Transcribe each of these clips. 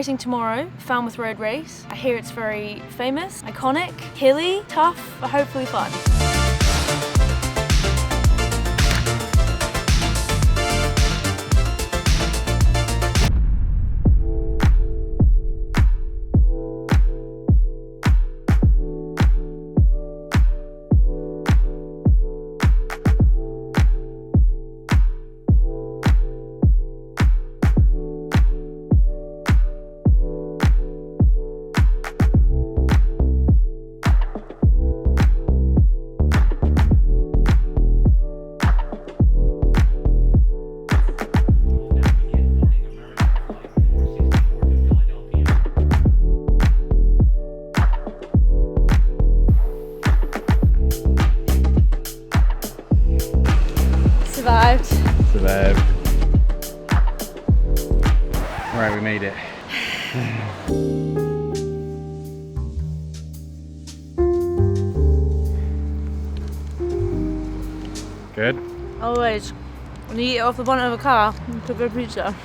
racing tomorrow, Falmouth Road race. I hear it's very famous, iconic, hilly, tough, but hopefully fun. Survived. Alright, we made it. Good? Always. When you eat it off the bonnet of a car, it's a good pizza.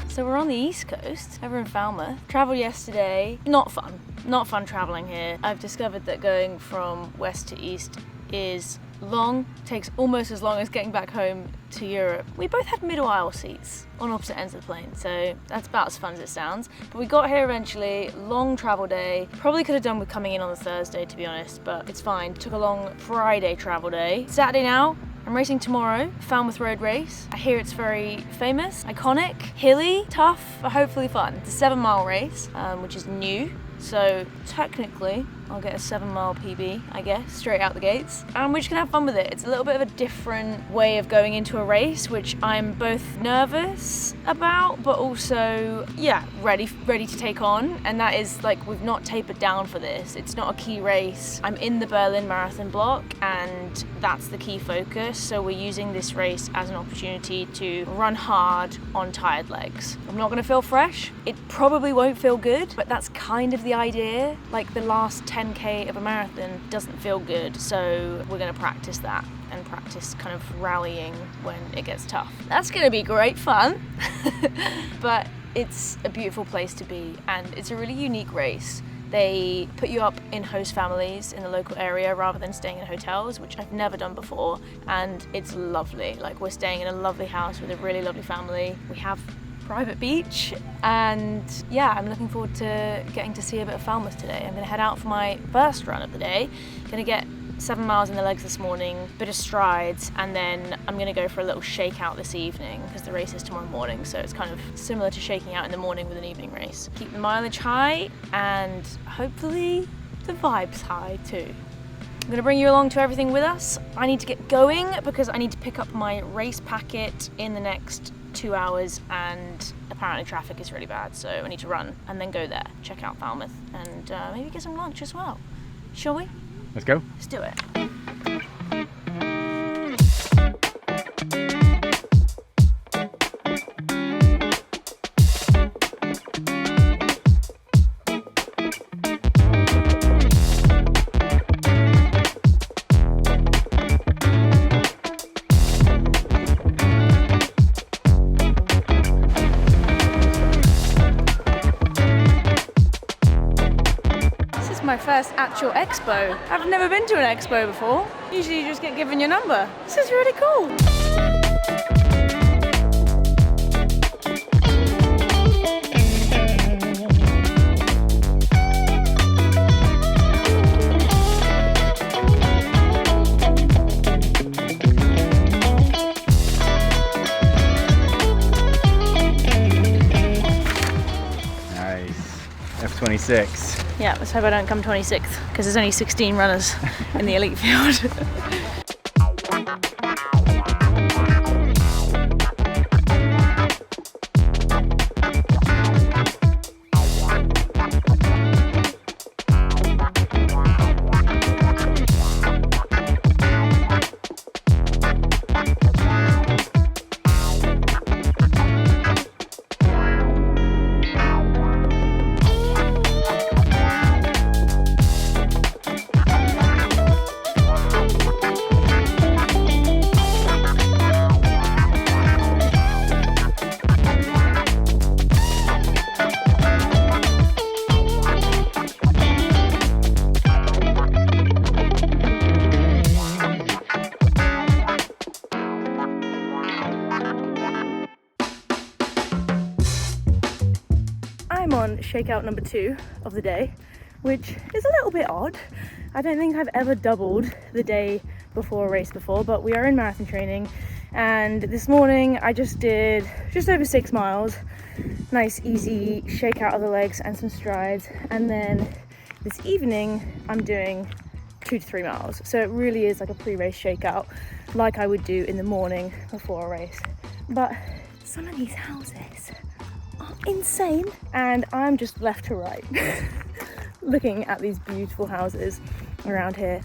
So we're on the East Coast, over in Falmouth. Travelled yesterday, not fun travelling here. I've discovered that going from west to east is long, takes almost as long as getting back home to Europe. We both had middle aisle seats on opposite ends of the plane, so that's about as fun as it sounds. But we got here eventually, long travel day. Probably could have done with coming in on the Thursday, to be honest, but it's fine. Took a long Friday travel day. Saturday now, I'm racing tomorrow, Falmouth Road race. I hear it's very famous, iconic, hilly, tough, but hopefully fun. It's a 7-mile race, which is new. So technically, I'll get a 7-mile PB, I guess, straight out the gates. And we're just gonna have fun with it. It's a little bit of a different way of going into a race, which I'm both nervous about, but also, yeah, ready to take on. And that is, like, we've not tapered down for this. It's not a key race. I'm in the Berlin Marathon block, and that's the key focus. So we're using this race as an opportunity to run hard on tired legs. I'm not gonna feel fresh. It probably won't feel good, but that's kind of the idea. Like, the last 10K of a marathon doesn't feel good, so we're gonna practice that and practice kind of rallying when it gets tough. That's gonna be great fun. But it's a beautiful place to be, and it's a really unique race. They put you up in host families in the local area rather than staying in hotels, which I've never done before, and it's lovely. Like, we're staying in a lovely house with a really lovely family. We have private beach, and yeah, I'm looking forward to getting to see a bit of Falmouth today. I'm gonna head out for my first run of the day. Gonna get 7 miles in the legs this morning, bit of strides, and then I'm gonna go for a little shakeout this evening because the race is tomorrow morning, so it's kind of similar to shaking out in the morning with an evening race. Keep the mileage high, and hopefully the vibes high too. I'm gonna bring you along to everything with us. I need to get going because I need to pick up my race packet in the next 2 hours, and apparently traffic is really bad, so I need to run and then go there, check out Falmouth, and maybe get some lunch as well. Shall we? Let's go. Let's do it. My first actual expo. I've never been to an expo before. Usually you just get given your number. This is really cool. Nice. F26. Yeah, let's hope I don't come 26th, because there's only 16 runners in the elite field. I'm on shakeout number 2 of the day, which is a little bit odd. I don't think I've ever doubled the day before a race before, but we are in marathon training, and this morning I just did just over 6 miles. Nice easy shakeout of the legs and some strides, and then this evening I'm doing 2 to 3 miles. So it really is like a pre-race shakeout, like I would do in the morning before a race. But some of these houses are insane, and I'm just left to right looking at these beautiful houses around here.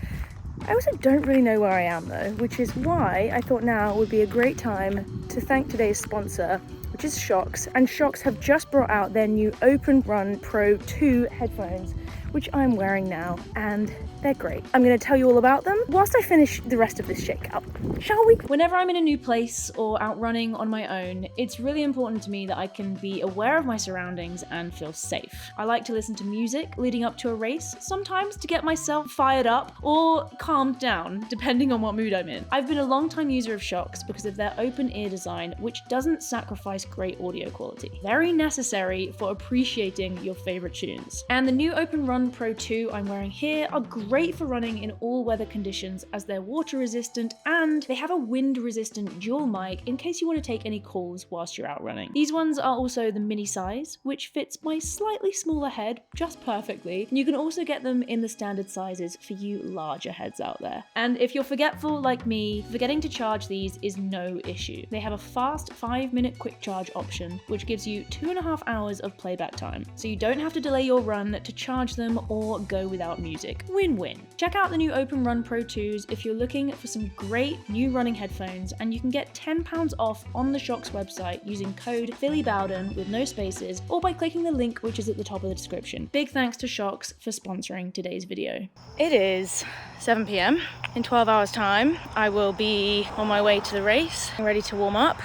I also don't really know where I am though, which is why I thought now would be a great time to thank today's sponsor, which is Shocks. And Shocks have just brought out their new Open Run Pro 2 headphones, which I'm wearing now, and they're great. I'm going to tell you all about them whilst I finish the rest of this shakeout, shall we? Whenever I'm in a new place or out running on my own, it's really important to me that I can be aware of my surroundings and feel safe. I like to listen to music leading up to a race, sometimes to get myself fired up or calmed down, depending on what mood I'm in. I've been a long-time user of Shocks because of their open ear design, which doesn't sacrifice great audio quality. Very necessary for appreciating your favorite tunes. And the new Open Run Pro 2 I'm wearing here are great for running in all weather conditions, as they're water resistant and they have a wind resistant dual mic in case you want to take any calls whilst you're out running. These ones are also the mini size, which fits my slightly smaller head just perfectly, and you can also get them in the standard sizes for you larger heads out there. And if you're forgetful like me, forgetting to charge these is no issue. They have a fast 5-minute quick charge option, which gives you 2.5 hours of playback time, so you don't have to delay your run to charge them or go without music. Win-win. Check out the new Open Run Pro 2s if you're looking for some great new running headphones, and you can get £10 off on the Shocks website using code philybowden with no spaces, or by clicking the link which is at the top of the description. Big thanks to Shocks for sponsoring today's video. It is 7 p.m. In 12 hours time, I will be on my way to the race, ready to warm up,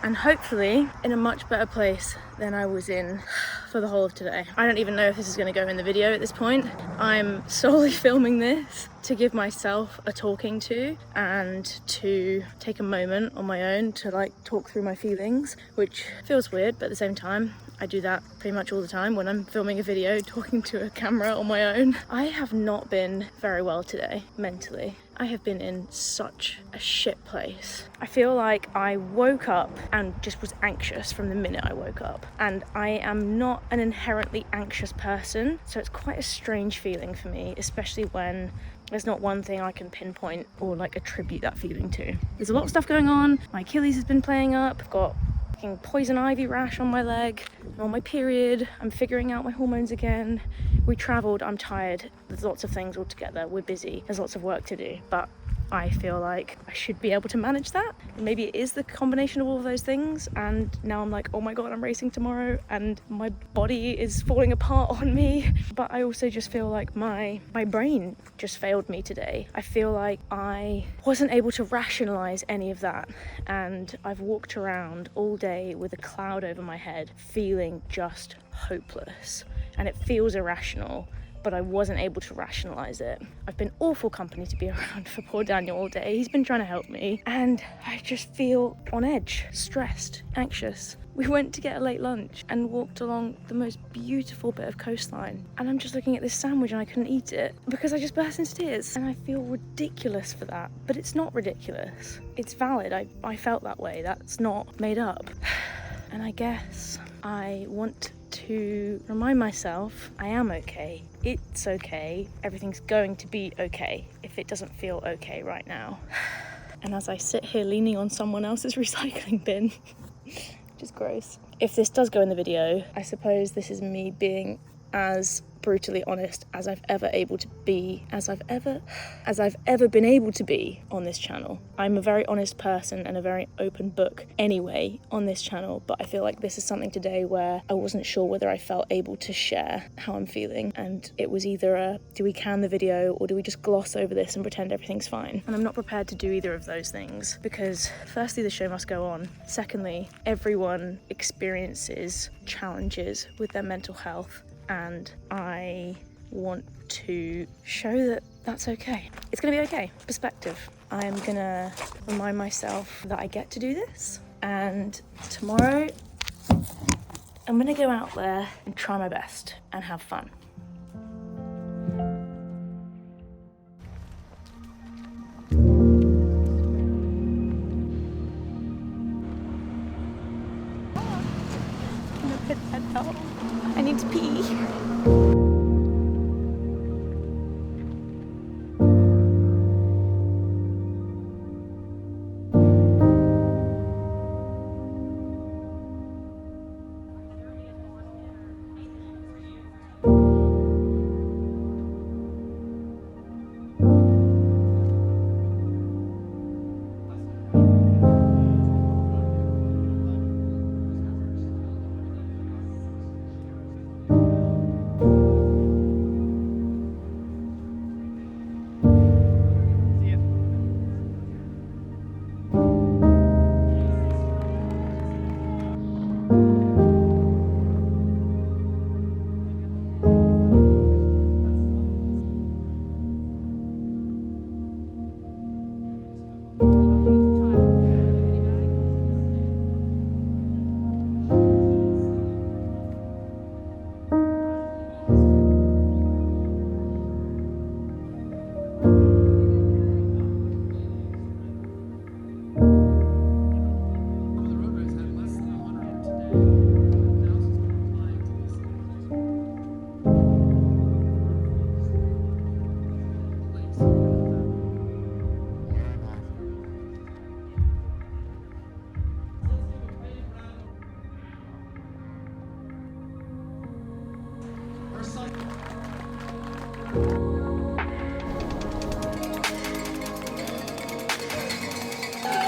and hopefully in a much better place than I was in for the whole of today. I don't even know if this is going to go in the video at this point. I'm solely filming this to give myself a talking to and to take a moment on my own to like talk through my feelings, which feels weird, but at the same time I do that pretty much all the time when I'm filming a video, talking to a camera on my own. I have not been very well today, mentally. I have been in such a shit place. I feel like I woke up and just was anxious from the minute I woke up. And I am not an inherently anxious person, so it's quite a strange feeling for me, especially when there's not one thing I can pinpoint or like attribute that feeling to. There's a lot of stuff going on. My Achilles has been playing up. I've got poison ivy rash on my leg. I'm on my period. I'm figuring out my hormones again. We travelled. I'm tired. There's lots of things all together. We're busy. There's lots of work to do, but I feel like I should be able to manage that. Maybe it is the combination of all of those things, and now I'm like, oh my god, I'm racing tomorrow and my body is falling apart on me. But I also just feel like my brain just failed me today. I feel like I wasn't able to rationalize any of that, and I've walked around all day with a cloud over my head feeling just hopeless, and it feels irrational, but I wasn't able to rationalize it. I've been awful company to be around for poor Daniel all day. He's been trying to help me, and I just feel on edge, stressed, anxious. We went to get a late lunch and walked along the most beautiful bit of coastline, and I'm just looking at this sandwich and I couldn't eat it because I just burst into tears, and I feel ridiculous for that. But it's not ridiculous. It's valid. I felt that way. That's not made up. And I guess I want to remind myself I am okay. It's okay. Everything's going to be okay if it doesn't feel okay right now. And as I sit here leaning on someone else's recycling bin, which is gross. If this does go in the video, I suppose this is me being as brutally honest as I've ever been able to be on this channel. I'm a very honest person and a very open book anyway on this channel, but I feel like this is something today where I wasn't sure whether I felt able to share how I'm feeling, and it was either a do we can the video or do we just gloss over this and pretend everything's fine? And I'm not prepared to do either of those things, because firstly, the show must go on. Secondly, everyone experiences challenges with their mental health, and I want to show that that's okay. It's gonna be okay. Perspective. I'm gonna remind myself that I get to do this, and tomorrow I'm gonna go out there and try my best and have fun. I'm gonna put that down. I need to pee.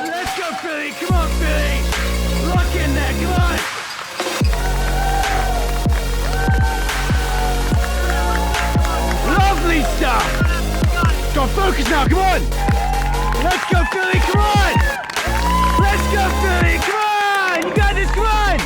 Let's go, Philly! Come on, Philly! Lock in there, come on! Lovely stuff! Got focus now, come on! Let's go, Philly, come on! Let's go, Philly, come on! You got this, come on!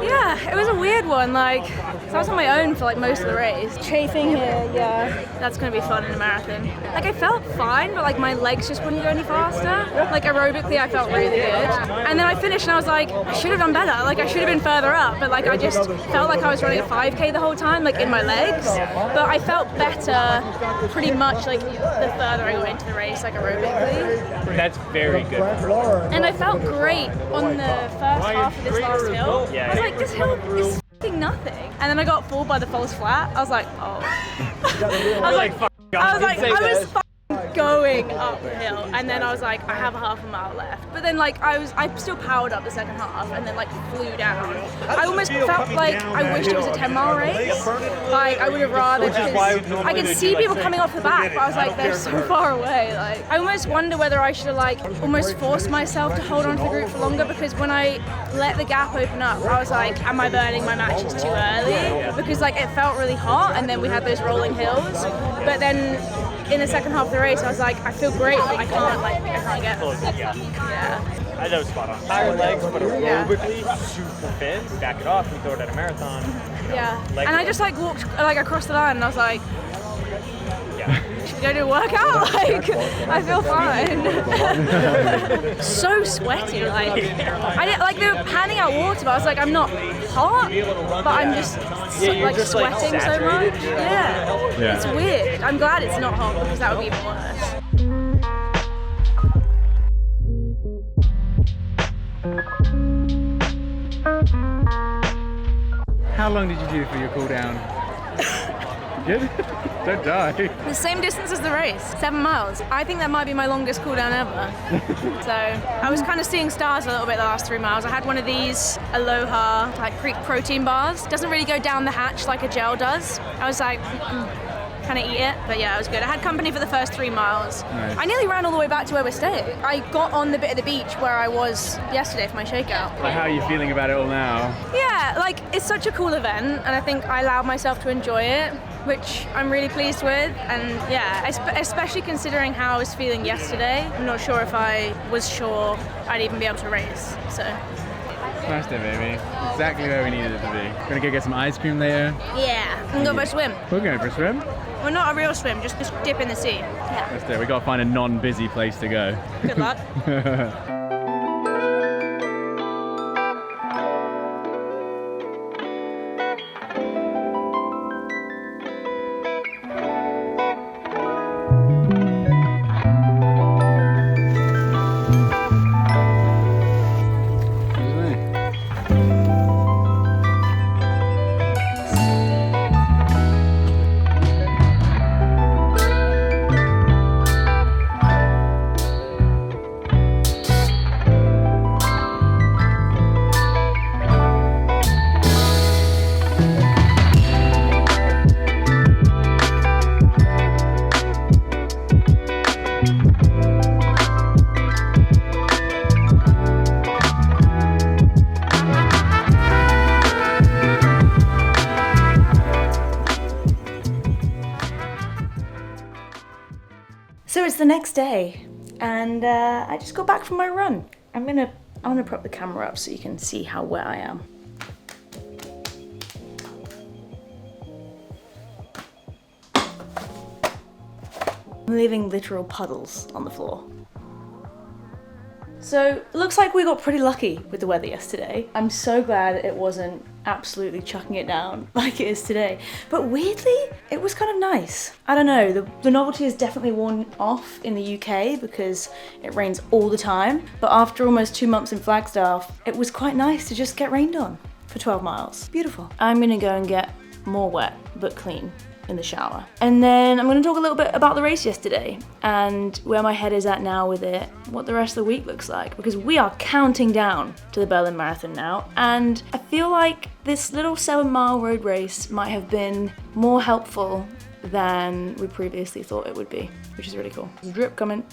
Yeah, it was a weird one, like, so I was on my own for like most of the race. Chafing here, yeah, that's gonna be fun in a marathon. Like I felt fine, but like my legs just wouldn't go any faster. Like aerobically I felt really good. And then I finished and I was like, I should have done better. Like I should have been further up, but like I just felt like I was running a 5K the whole time, like in my legs. But I felt better pretty much like the further I went into the race, like aerobically. That's very good. And I felt great on the first half of this last hill. I was like, this hill is f***ing nothing. And then I got fooled by the false flat. I was like, oh. I was f***ing going up the hill, and then I was like, I have a half a mile left. But then like I still powered up the second half, and then like flew down. I almost felt like I wished it was a 10-mile race. Like I would have rather, because I could see people coming off the back, but I was like, they're so far away. Like I almost wonder whether I should have like almost forced myself to hold on to the group for longer, because when I let the gap open up, I was like, am I burning my matches too early? Because like it felt really hot, and then we had those rolling hills. But then in the second half of the race, I was like, I feel great, but I can't get. Yeah. I know spot on. Tired legs, but aerobically super fit. Back it off, we throw it at a marathon. Yeah. And I just like walked like across the line, and I was like, should we go do a workout? Like, I feel fine. So sweaty, like I didn't like they were panning out water, but I was like, I'm not hot, but I'm just like sweating so much. Yeah. It's weird. I'm glad it's not hot, because that would be even worse. How long did you do for your cool down? Good? Don't die. The same distance as the race, 7 miles. I think that might be my longest cool down ever. So I was kind of seeing stars a little bit the last 3 miles. I had one of these Aloha like Greek protein bars. Doesn't really go down the hatch like a gel does. I was like, kind of eat it, but yeah, it was good. I had company for the first 3 miles. Nice. I nearly ran all the way back to where we're staying. I got on the bit of the beach where I was yesterday for my shakeout. How are you feeling about it all now? Yeah, like it's such a cool event, and I think I allowed myself to enjoy it, which I'm really pleased with. And yeah, especially considering how I was feeling yesterday. I'm not sure if I was sure I'd even be able to race, so. Smashed it, baby. Exactly where we needed it to be. Gonna go get some ice cream later. Yeah. And go for a swim. We're going for a swim. Well, not a real swim, just dip in the sea. Yeah. Let's do it. We got to find a non-busy place to go. Good luck. So it's the next day, and I just got back from my run. I'm gonna prop the camera up so you can see how wet I am. I'm leaving literal puddles on the floor. So it looks like we got pretty lucky with the weather yesterday. I'm so glad it wasn't absolutely chucking it down like it is today. But weirdly, it was kind of nice. I don't know, the novelty has definitely worn off in the UK because it rains all the time. But after almost 2 months in Flagstaff, it was quite nice to just get rained on for 12 miles. Beautiful. I'm gonna go and get more wet, but clean in the shower. And then I'm gonna talk a little bit about the race yesterday and where my head is at now with it, what the rest of the week looks like, because we are counting down to the Berlin Marathon now. And I feel like this little 7-mile road race might have been more helpful than we previously thought it would be, which is really cool. There's a drip coming.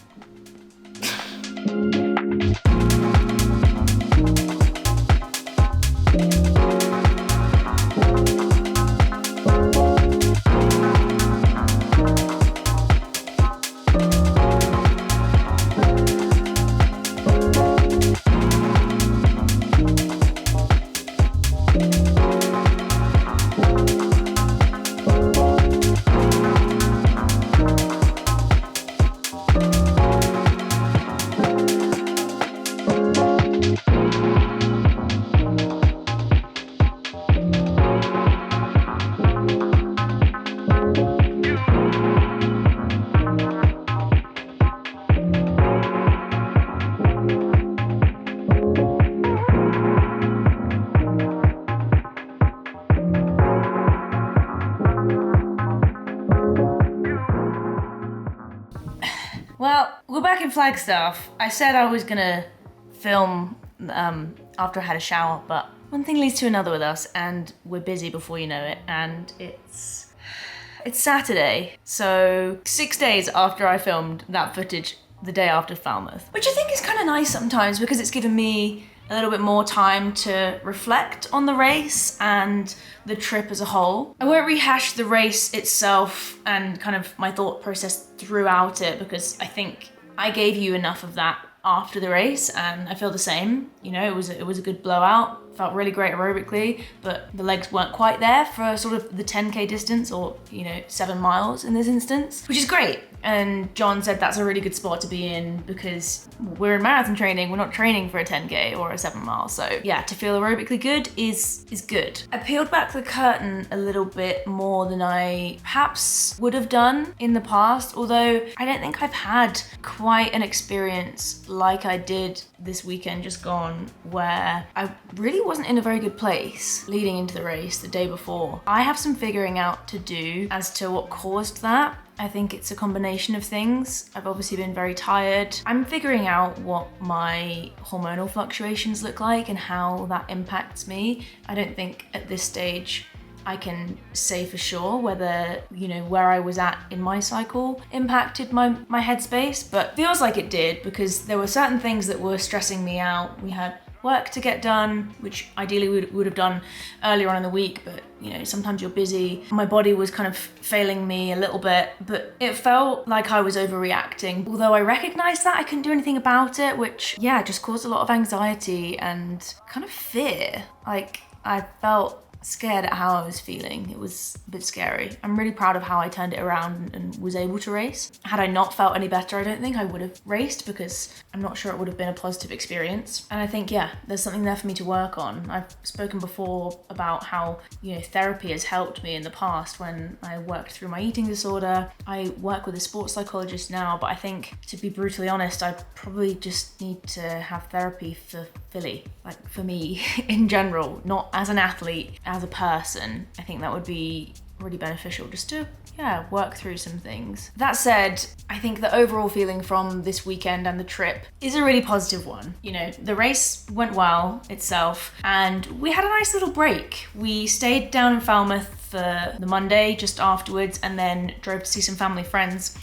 Well, we're back in Flagstaff. I said I was gonna film after I had a shower, but one thing leads to another with us, and we're busy before you know it, and it's Saturday, so 6 days after I filmed that footage the day after Falmouth, which I think is kind of nice sometimes because it's given me a little bit more time to reflect on the race and the trip as a whole. I won't rehash the race itself and kind of my thought process throughout it because I think I gave you enough of that after the race, and I feel the same. You know, it was a good blowout. Felt really great aerobically, but the legs weren't quite there for sort of the 10K distance, or 7 miles in this instance, which is great. And John said that's a really good spot to be in because we're in marathon training, we're not training for a 10K or a 7 mile. So yeah, to feel aerobically good is good. I peeled back the curtain a little bit more than I perhaps would have done in the past, although I don't think I've had quite an experience like I did this weekend just gone, where I really wasn't in a very good place leading into the race the day before. I have some figuring out to do as to what caused that. I think it's a combination of things. I've obviously been very tired. I'm figuring out what my hormonal fluctuations look like and how that impacts me. I don't think at this stage I can say for sure whether, where I was at in my cycle impacted my headspace, but feels like it did because there were certain things that were stressing me out. We had work to get done, which ideally we would have done earlier on in the week, but sometimes you're busy. My body was kind of failing me a little bit, but it felt like I was overreacting. Although I recognized that, I couldn't do anything about it, which just caused a lot of anxiety and kind of fear. Like I felt scared at how I was feeling. It was a bit scary. I'm really proud of how I turned it around and was able to race. Had I not felt any better, I don't think I would have raced, because I'm not sure it would have been a positive experience. And I think, yeah, there's something there for me to work on. I've spoken before about how, you know, therapy has helped me in the past when I worked through my eating disorder. I work with a sports psychologist now, but I think, to be brutally honest, I probably just need to have therapy for Phily, like for me in general, not as an athlete, as a person. I think that would be really beneficial just to, yeah, work through some things. That said, I think the overall feeling from this weekend and the trip is a really positive one. You know, the race went well itself, and we had a nice little break. We stayed down in Falmouth for the Monday just afterwards, and then drove to see some family friends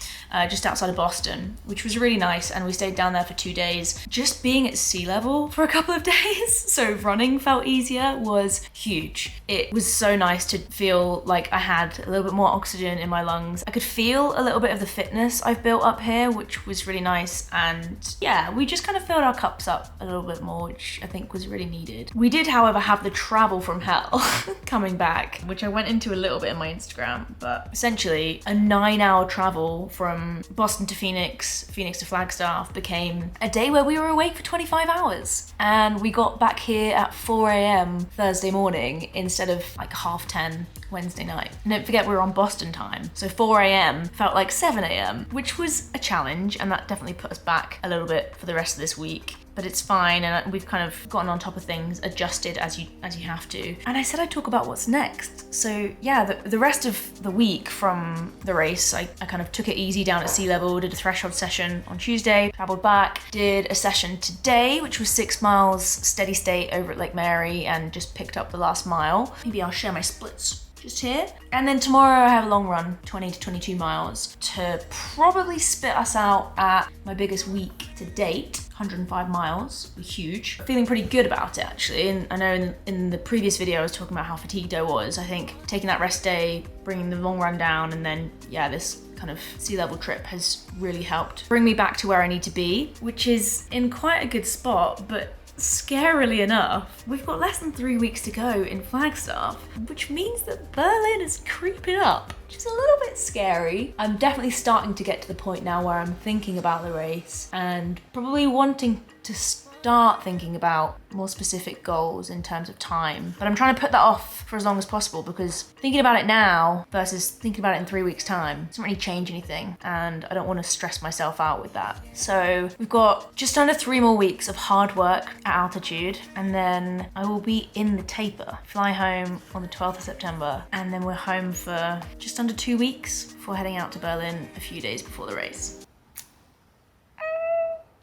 just outside of Boston, which was really nice. And we stayed down there for 2 days. Just being at sea level for a couple of days, so running felt easier, was huge. It was so nice to feel like I had a little bit more oxygen in my lungs. I could feel a little bit of the fitness I've built up here, which was really nice. And yeah, we just kind of filled our cups up a little bit more, which I think was really needed. We did, however, have the travel from hell coming back, which I went into a little bit in my Instagram, but essentially a 9-hour travel from Boston to Phoenix to Flagstaff became a day where we were awake for 25 hours. And we got back here at 4 a.m. Thursday morning instead of like 10:30 Wednesday night. And don't forget, we were on Boston time, so 4 a.m. felt like 7 a.m., which was a challenge, and that definitely put us back a little bit for the rest of this week. But it's fine, and we've kind of gotten on top of things, adjusted as you have to. And I said I'd talk about what's next. So yeah, the rest of the week from the race, I kind of took it easy down at sea level, did a threshold session on Tuesday, traveled back, did a session today, which was 6 miles steady state over at Lake Mary, and just picked up the last mile. Maybe I'll share my splits just here. And then tomorrow I have a long run, 20 to 22 miles, to probably spit us out at my biggest week to date. 105 miles, huge. Feeling pretty good about it, actually. And I know in the previous video I was talking about how fatigued I was. I think taking that rest day, bringing the long run down, and then, yeah, this kind of sea level trip has really helped bring me back to where I need to be, which is in quite a good spot. But scarily enough, we've got less than 3 weeks to go in Flagstaff, which means that Berlin is creeping up, which is a little bit scary. I'm definitely starting to get to the point now where I'm thinking about the race and probably wanting to start thinking about more specific goals in terms of time. But I'm trying to put that off for as long as possible, because thinking about it now versus thinking about it in 3 weeks' time doesn't really change anything, and I don't want to stress myself out with that. So we've got just under 3 more weeks of hard work at altitude, and then I will be in the taper. Fly home on the 12th of September, and then we're home for just under 2 weeks before heading out to Berlin a few days before the race.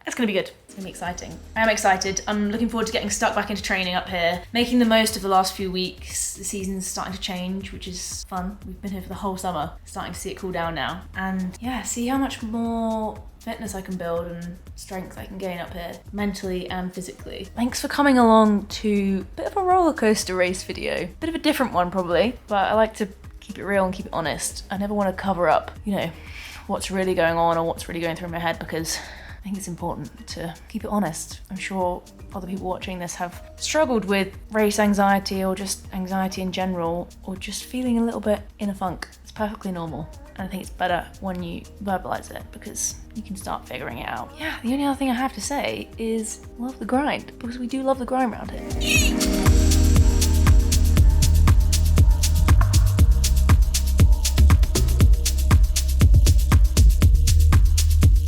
It's gonna be good. It's gonna be exciting. I am excited. I'm looking forward to getting stuck back into training up here, making the most of the last few weeks. The season's starting to change, which is fun. We've been here for the whole summer, starting to see it cool down now. And yeah, see how much more fitness I can build and strength I can gain up here, mentally and physically. Thanks for coming along to a bit of a roller coaster race video. Bit of a different one probably, but I like to keep it real and keep it honest. I never want to cover up, you know, what's really going on or what's really going through my head, because I think it's important to keep it honest. I'm sure other people watching this have struggled with race anxiety, or just anxiety in general, or just feeling a little bit in a funk. It's perfectly normal. And I think it's better when you verbalize it, because you can start figuring it out. Yeah, the only other thing I have to say is love the grind, because we do love the grind around here.